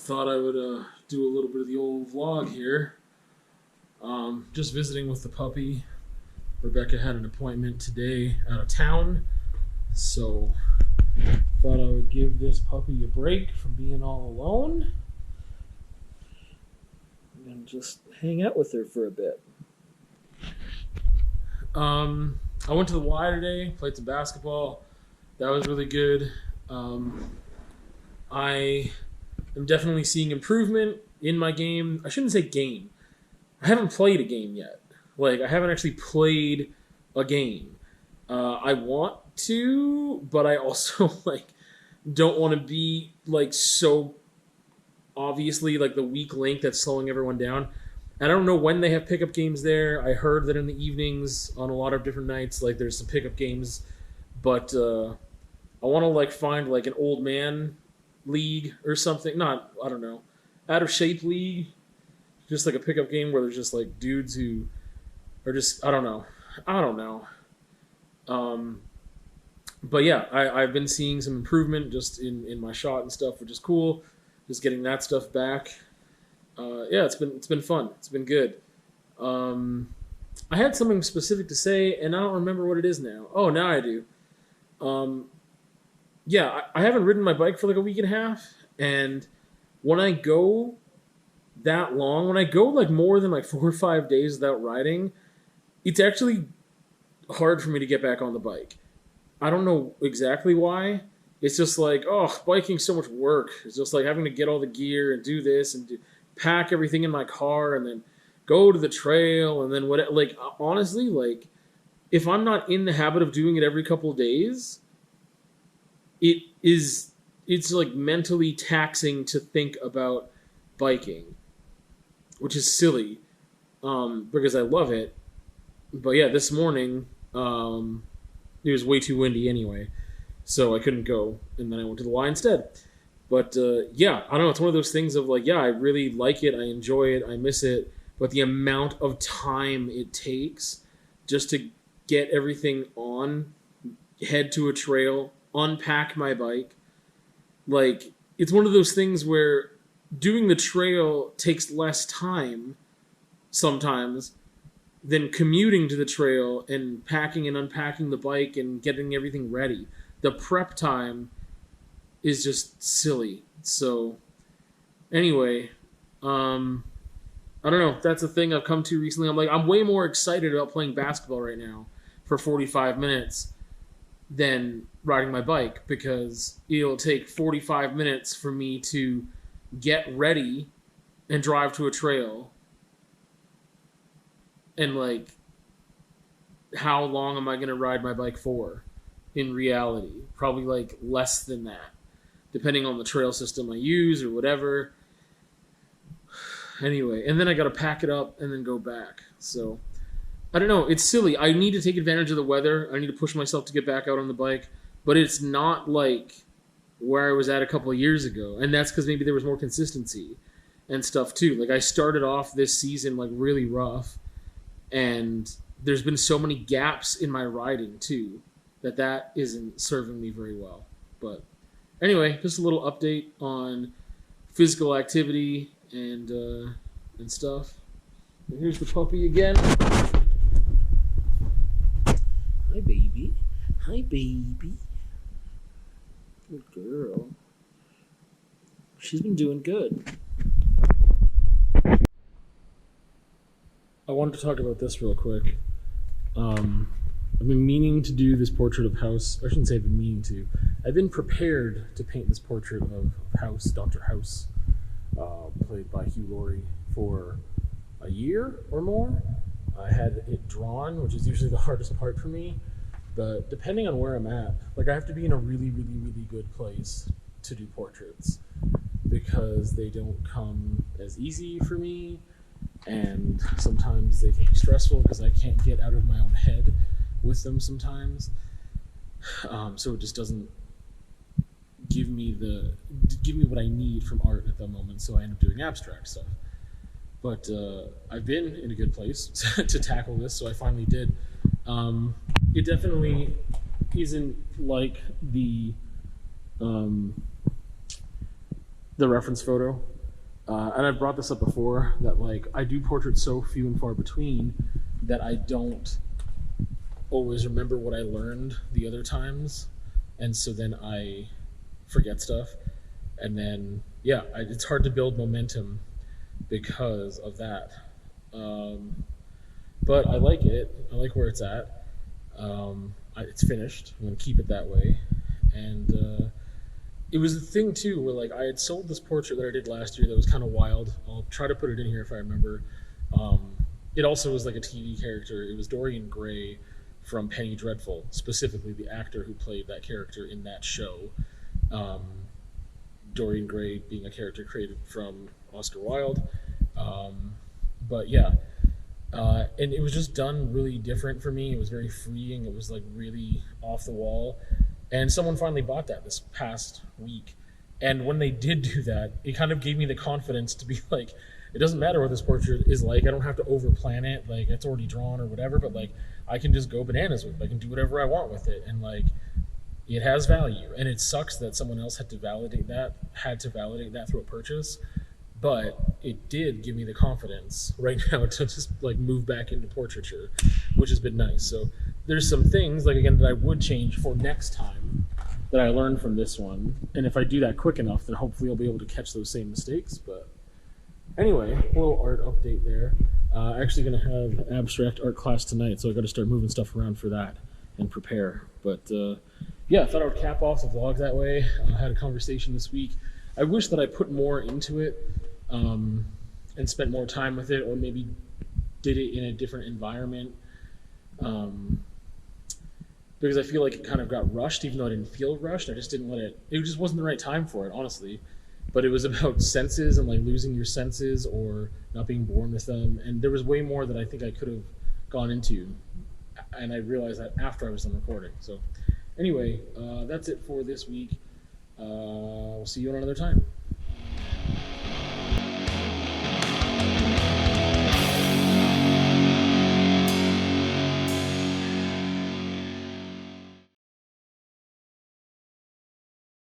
thought I would do a little bit of the old vlog here. Just visiting with the puppy. Rebecca had an appointment today out of town, so thought I would give this puppy a break from being all alone and just hang out with her for a bit. I went to the Y today, played some basketball. That was really good. I am definitely seeing improvement in my game. I shouldn't say game. I haven't played a game yet. Like, I haven't actually played a game. I want to, but I also, don't want to be, so obviously, the weak link that's slowing everyone down. And I don't know when they have pickup games there. I heard that in the evenings on a lot of different nights, there's some pickup games. But I want to, find, an old man league or something. Not, I don't know, out of shape league. Just, a pickup game where there's just, dudes who are just, I don't know. But yeah, I've been seeing some improvement just in my shot and stuff, which is cool. Just getting that stuff back. Yeah, it's been fun. It's been good. I had something specific to say, and I don't remember what it is now. Oh, now I do. Yeah, I haven't ridden my bike for a week and a half, and when I go that long, when I go more than 4 or 5 days without riding, it's actually hard for me to get back on the bike. I don't know exactly why. It's just biking's so much work. It's just having to get all the gear and do this and pack everything in my car and then go to the trail and then honestly, if I'm not in the habit of doing it every couple of days, it's mentally taxing to think about biking, which is silly, because I love it. But yeah, this morning, it was way too windy anyway, so I couldn't go, and then I went to the Y instead. But yeah, I don't know, it's one of those things of yeah, I really like it, I enjoy it, I miss it, but the amount of time it takes just to get everything on, head to a trail, unpack my bike, it's one of those things where doing the trail takes less time sometimes than commuting to the trail and packing and unpacking the bike and getting everything ready. The prep time is just silly. So anyway, I don't know. That's a thing I've come to recently. I'm way more excited about playing basketball right now for 45 minutes than riding my bike, because it'll take 45 minutes for me to get ready and drive to a trail. And how long am I going to ride my bike for in reality? Probably less than that, depending on the trail system I use or whatever. Anyway, and then I got to pack it up and then go back. So I don't know. It's silly. I need to take advantage of the weather. I need to push myself to get back out on the bike, but it's not where I was at a couple of years ago. And that's because maybe there was more consistency and stuff too. I started off this season really rough, and there's been so many gaps in my riding too that isn't serving me very well. But anyway, just a little update on physical activity and stuff. And here's the puppy again. Hi, baby. Hi, baby. Good girl. She's been doing good. I wanted to talk about this real quick. I've been meaning to do this portrait of House. I shouldn't say I've been meaning to. I've been prepared to paint this portrait of House, Dr. House, played by Hugh, Laurie, for a year or more. I had it drawn, which is usually the hardest part for me. But depending on where I'm at, I have to be in a really, really, really good place to do portraits, because they don't come as easy for me. And sometimes they can be stressful because I can't get out of my own head with them sometimes. So it just doesn't give me what I need from art at the moment. So I end up doing abstract stuff. But I've been in a good place to tackle this, so I finally did. It definitely isn't like the reference photo And I've brought this up before that like I do portraits so few and far between that I don't always remember what I learned the other times, and so then I forget stuff, and then yeah, it's hard to build momentum because of that. Um, but I like it. I like where it's at. It's finished. I'm gonna keep it that way, and it was a thing too where like I had sold this portrait that I did last year that was kind of wild. I'll try to put it in here if I remember. Um, it also was like a TV character. It was Dorian Gray from Penny Dreadful, specifically the actor who played that character in that show. Um, Dorian Gray being a character created from Oscar Wilde. Um, but yeah, and it was just done really different for me. It was very freeing. It was like really off the wall. And someone finally bought that this past week. And when they did do that, it kind of gave me the confidence to be like, it doesn't matter what this portrait is like. I don't have to overplan it. Like it's already drawn or whatever, but like I can just go bananas with it. I can do whatever I want with it. And like it has value. And it sucks that someone else had to validate that through a purchase. But it did give me the confidence right now to just like move back into portraiture, which has been nice. So there's some things like again that I would change for next time that I learned from this one. And if I do that quick enough, then hopefully I'll be able to catch those same mistakes. But anyway, a little art update there. Actually going to have abstract art class tonight, so I got to start moving stuff around for that and prepare. But yeah, I thought I would cap off the vlog that way. I had a conversation this week. I wish that I put more into it and spent more time with it, or maybe did it in a different environment. Because I feel like it kind of got rushed, even though I didn't feel rushed. I just didn't let it. It just wasn't the right time for it, honestly. But it was about senses and like losing your senses or not being born with them. And there was way more that I think I could have gone into. And I realized that after I was done recording. So anyway, that's it for this week. We'll see you on another time.